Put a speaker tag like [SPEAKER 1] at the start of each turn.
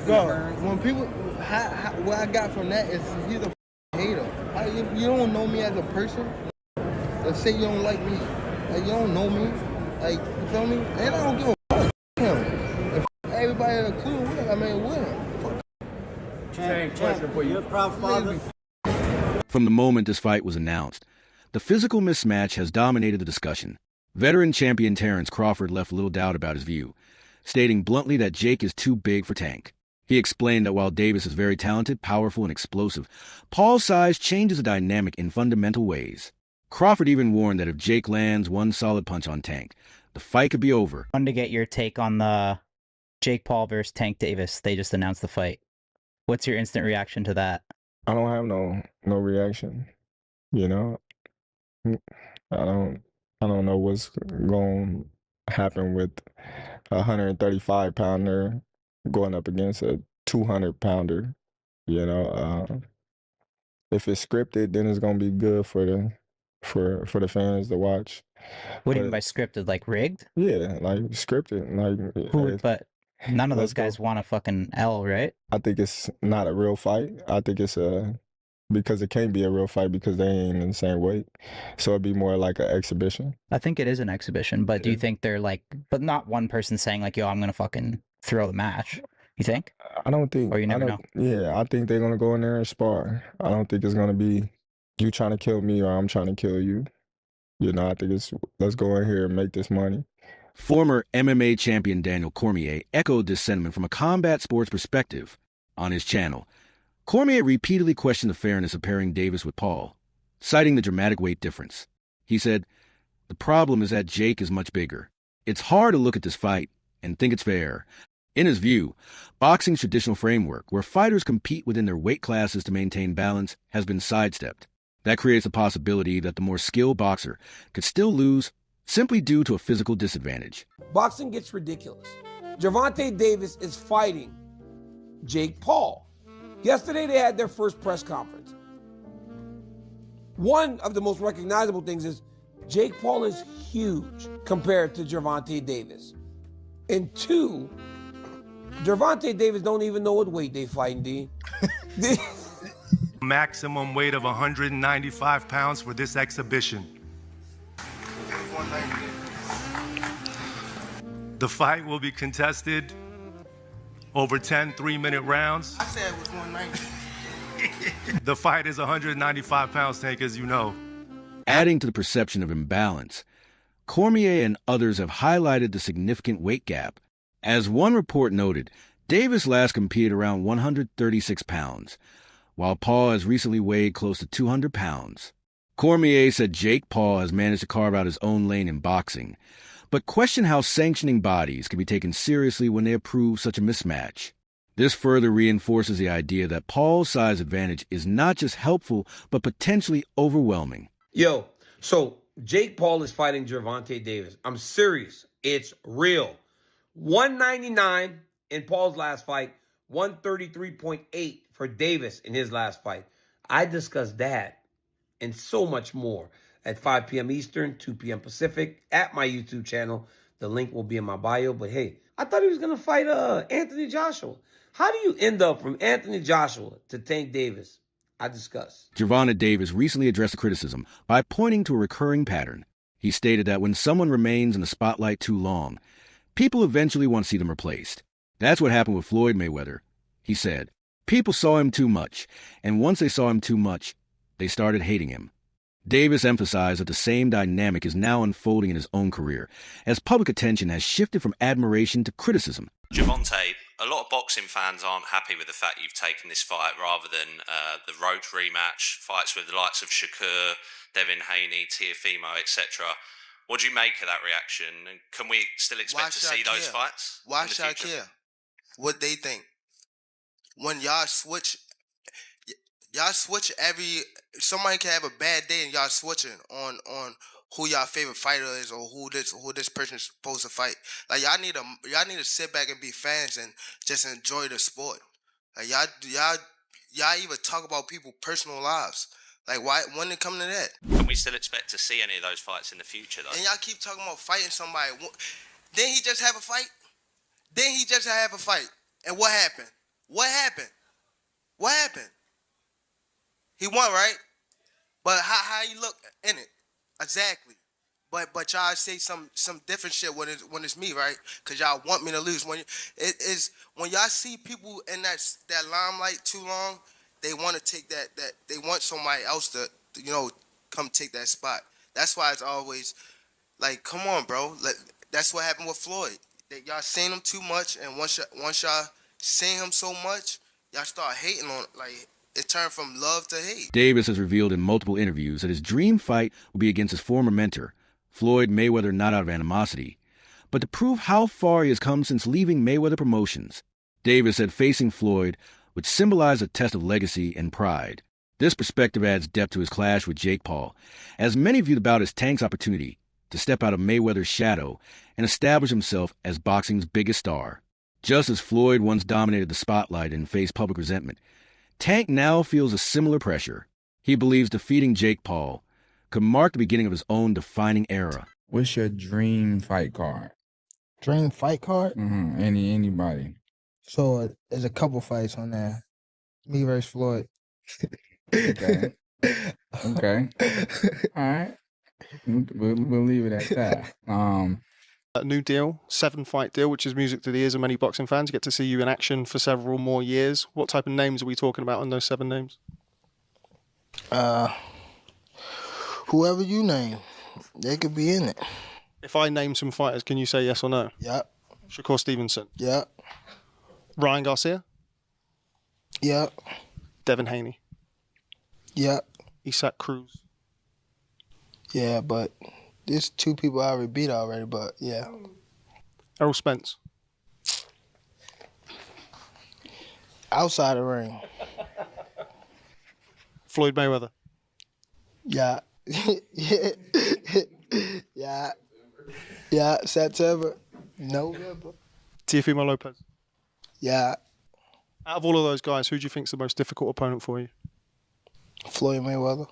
[SPEAKER 1] Bro, when people, what I got from that is he's a hater. You don't know me as a person. Let's say you don't like me. Like, you don't know me. Like, you feel me? And I don't give a fuck him. If everybody had a clue, I mean, what?
[SPEAKER 2] Same question for you. Proud father.
[SPEAKER 3] From the moment this fight was announced, the physical mismatch has dominated the discussion. Veteran champion Terrence Crawford left little doubt about his view, stating bluntly that Jake is too big for Tank. He explained that while Davis is very talented, powerful, and explosive, Paul's size changes the dynamic in fundamental ways. Crawford even warned that if Jake lands one solid punch on Tank, the fight could be over.
[SPEAKER 4] I wanted to get your take on the Jake Paul versus Tank Davis. They just announced the fight. What's your instant reaction to that?
[SPEAKER 5] I don't have no reaction. You know, I don't know what's going to happen with a 135 pounder going up against a 200 pounder. You know, if it's scripted, then it's gonna be good for the fans to watch.
[SPEAKER 4] What do you mean by scripted? Like rigged?
[SPEAKER 5] Yeah, like scripted. Like,
[SPEAKER 4] but none of those
[SPEAKER 5] let's go.
[SPEAKER 4] guys want a fucking L, right?
[SPEAKER 5] I think it's not a real fight. I think it's because it can't be a real fight because they ain't in the same weight. So it'd be more like an exhibition.
[SPEAKER 4] I think it is an exhibition, but do you think they're like, but not one person saying like, yo, I'm gonna fucking throw the match. You think?
[SPEAKER 5] I don't think.
[SPEAKER 4] Or you never know.
[SPEAKER 5] Yeah, I think they're gonna go in there and spar. I don't think it's gonna be you trying to kill me or I'm trying to kill you. You know, I think it's let's go in here and make this money.
[SPEAKER 3] Former MMA champion Daniel Cormier echoed this sentiment from a combat sports perspective on his channel. Cormier repeatedly questioned the fairness of pairing Davis with Paul, citing the dramatic weight difference. He said, "The problem is that Jake is much bigger. It's hard to look at this fight and think it's fair." In his view, boxing's traditional framework, where fighters compete within their weight classes to maintain balance, has been sidestepped. That creates the possibility that the more skilled boxer could still lose simply due to a physical disadvantage.
[SPEAKER 6] Boxing gets ridiculous. Gervonta Davis is fighting Jake Paul. Yesterday they had their first press conference. One of the most recognizable things is Jake Paul is huge compared to Gervonta Davis. And two, Gervonta Davis don't even know what weight they fighting, D.
[SPEAKER 7] Maximum weight of 195 pounds for this exhibition. The fight will be contested over 10 3-minute rounds.
[SPEAKER 8] I said it was 190.
[SPEAKER 7] The fight is 195 pounds, Tank, as you know.
[SPEAKER 3] Adding to the perception of imbalance, Cormier and others have highlighted the significant weight gap. As one report noted, Davis last competed around 136 pounds, while Paul has recently weighed close to 200 pounds. Cormier said Jake Paul has managed to carve out his own lane in boxing, but questioned how sanctioning bodies can be taken seriously when they approve such a mismatch. This further reinforces the idea that Paul's size advantage is not just helpful, but potentially overwhelming.
[SPEAKER 6] Yo, so Jake Paul is fighting Gervonta Davis. I'm serious. It's real. 199 in Paul's last fight, 133.8 for Davis in his last fight. I discussed that and so much more at 5 p.m. Eastern, 2 p.m. Pacific at my YouTube channel. The link will be in my bio. But hey, I thought he was going to fight Anthony Joshua. How do you end up from Anthony Joshua to Tank Davis? I discuss.
[SPEAKER 3] Gervonta Davis recently addressed the criticism by pointing to a recurring pattern. He stated that when someone remains in the spotlight too long, people eventually want to see them replaced. That's what happened with Floyd Mayweather. He said, people saw him too much, and once they saw him too much, they started hating him. Davis emphasized that the same dynamic is now unfolding in his own career, as public attention has shifted from admiration to criticism.
[SPEAKER 9] Gervonta, a lot of boxing fans aren't happy with the fact you've taken this fight rather than the Roach rematch, fights with the likes of Shakur, Devin Haney, Teofimo, etc. What do you make of that reaction? And can we still expect to see those fights?
[SPEAKER 8] Why should I care what they think? When y'all switch somebody can have a bad day and y'all switching on who y'all favorite fighter is or who this person is supposed to fight. Like y'all need to sit back and be fans and just enjoy the sport. Like y'all even talk about people's personal lives. Like why when it come to that?
[SPEAKER 9] Can we still expect to see any of those fights in the future though?
[SPEAKER 8] And y'all keep talking about fighting somebody. Didn't he just have a fight? And what happened? What happened? What happened? He won, right? But how you look in it? Exactly. But y'all say some different shit when it's me, right? Cause y'all want me to lose. When y'all see people in that limelight too long, they want to take that they want somebody else to come take that spot. That's why it's always like, come on, bro. That's what happened with Floyd. That y'all seen him too much, and once y'all seen him so much, y'all start hating on like it turned from love to hate.
[SPEAKER 3] Davis has revealed in multiple interviews that his dream fight will be against his former mentor, Floyd Mayweather, not out of animosity, but to prove how far he has come since leaving Mayweather Promotions. Davis said facing Floyd would symbolize a test of legacy and pride. This perspective adds depth to his clash with Jake Paul, as many view the bout as Tank's opportunity to step out of Mayweather's shadow and establish himself as boxing's biggest star. Just as Floyd once dominated the spotlight and faced public resentment, Tank now feels a similar pressure. He believes defeating Jake Paul could mark the beginning of his own defining era.
[SPEAKER 10] What's your dream fight card?
[SPEAKER 1] Dream fight card?
[SPEAKER 10] Anybody.
[SPEAKER 1] So there's a couple fights on there. Me versus Floyd.
[SPEAKER 10] Okay. Okay. All right. We'll leave it at that.
[SPEAKER 11] A new deal, 7-fight deal, which is music to the ears of many boxing fans. You get to see you in action for several more years. What type of names are we talking about on those 7 names?
[SPEAKER 1] Whoever you name, they could be in it.
[SPEAKER 11] If I name some fighters, can you say yes or no?
[SPEAKER 1] Yep.
[SPEAKER 11] Shakur Stevenson.
[SPEAKER 1] Yep.
[SPEAKER 11] Ryan Garcia.
[SPEAKER 1] Yep.
[SPEAKER 11] Devin Haney.
[SPEAKER 1] Yep.
[SPEAKER 11] Isaac Cruz.
[SPEAKER 1] Yeah, but there's 2 people I already beat already, but yeah.
[SPEAKER 11] Errol Spence.
[SPEAKER 1] Outside the ring.
[SPEAKER 11] Floyd Mayweather.
[SPEAKER 1] Yeah. Yeah. September. November.
[SPEAKER 11] Teofimo Lopez.
[SPEAKER 1] Yeah.
[SPEAKER 11] Out of all of those guys, who do you think's the most difficult opponent for you?
[SPEAKER 1] Floyd Mayweather.